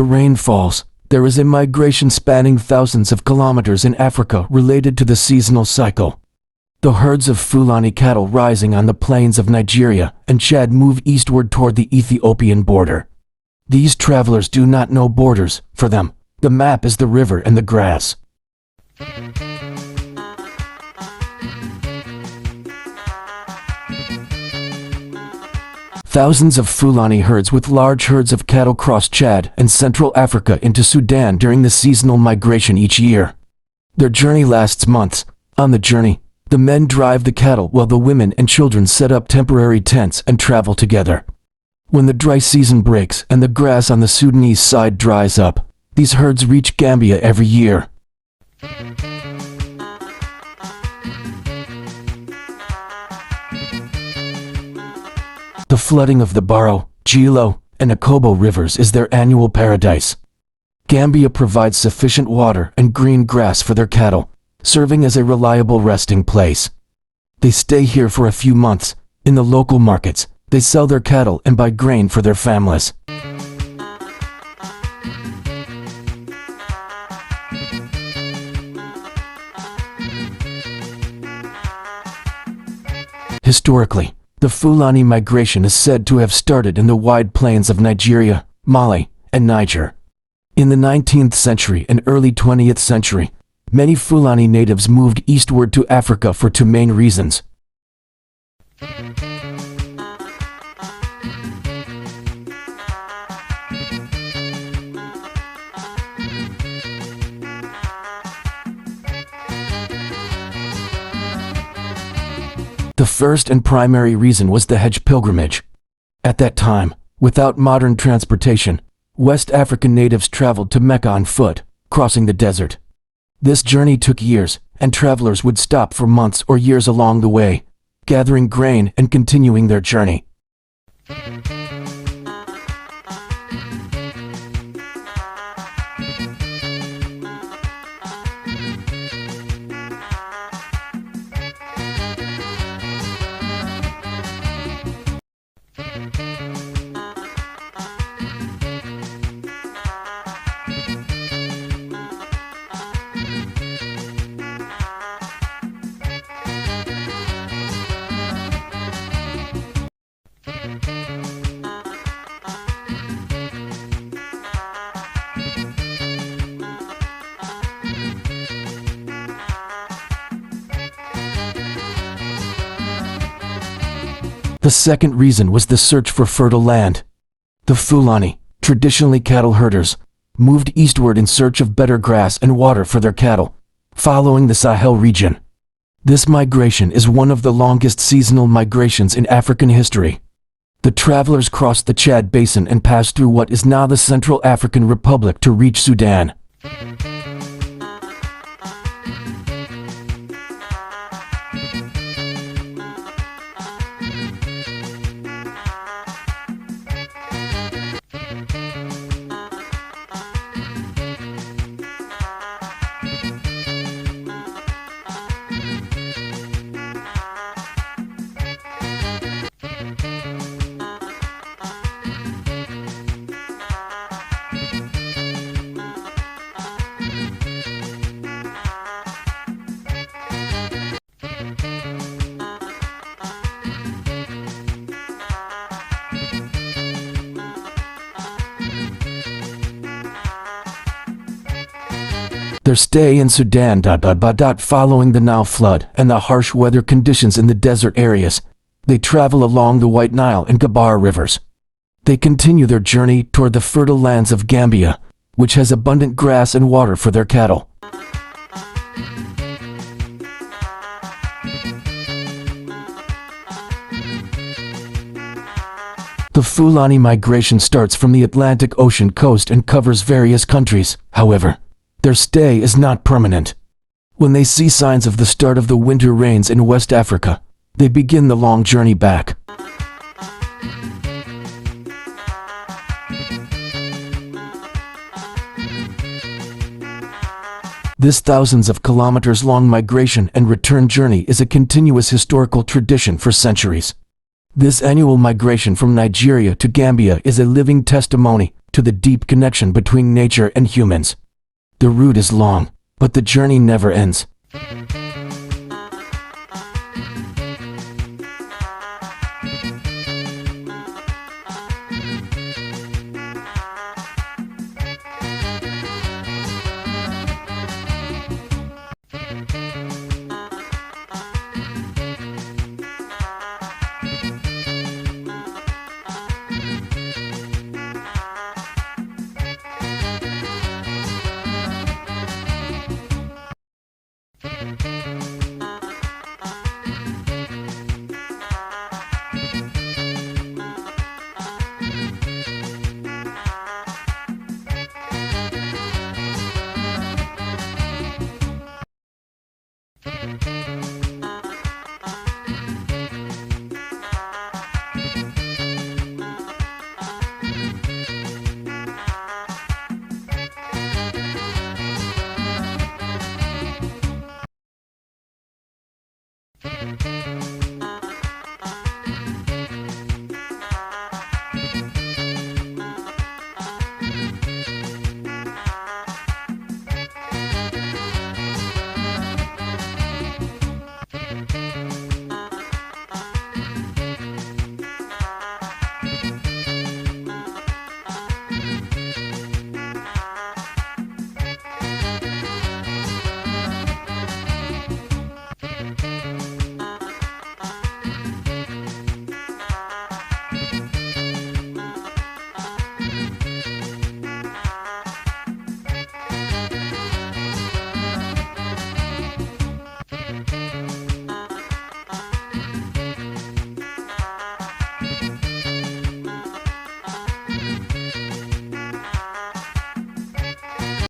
The rain falls. There is a migration spanning thousands of kilometers in Africa related to the seasonal cycle. The herds of Fulani cattle rising on the plains of Nigeria and Chad move eastward toward the Ethiopian border. These travelers do not know borders. For them, the map is the river and the grass. Thousands of Fulani herds with large herds of cattle cross Chad and Central Africa into Sudan during the seasonal migration each year. Their journey lasts months. On the journey, the men drive the cattle while the women and children set up temporary tents and travel together. When the dry season breaks and the grass on the Sudanese side dries up, these herds reach Gambia every year. The flooding of the Baro, Gilo, and Akobo rivers is their annual paradise. Gambia provides sufficient water and green grass for their cattle, serving as a reliable resting place. They stay here for a few months. In the local markets, they sell their cattle and buy grain for their families. Historically, the Fulani migration is said to have started in the wide plains of Nigeria, Mali, and Niger. In the 19th century and early 20th century, many Fulani natives moved eastward to Africa for two main reasons. The first and primary reason was the Hajj pilgrimage. At that time, without modern transportation, West African natives traveled to Mecca on foot, crossing the desert. This journey took years, and travelers would stop for months or years along the way, gathering grain and continuing their journey. The second reason was the search for fertile land. The Fulani, traditionally cattle herders, moved eastward in search of better grass and water for their cattle, following the Sahel region. This migration is one of the longest seasonal migrations in African history. The travelers crossed the Chad Basin and passed through what is now the Central African Republic to reach Sudan. Their stay in Sudan following the Nile flood and the harsh weather conditions in the desert areas, they travel along the White Nile and Gabar rivers. They continue their journey toward the fertile lands of Gambia, which has abundant grass and water for their cattle. The Fulani migration starts from the Atlantic Ocean coast and covers various countries. However, their stay is not permanent. When they see signs of the start of the winter rains in West Africa, they begin the long journey back. This thousands of kilometers long migration and return journey is a continuous historical tradition for centuries. This annual migration from Nigeria to Gambia is a living testimony to the deep connection between nature and humans. The route is long, but the journey never ends.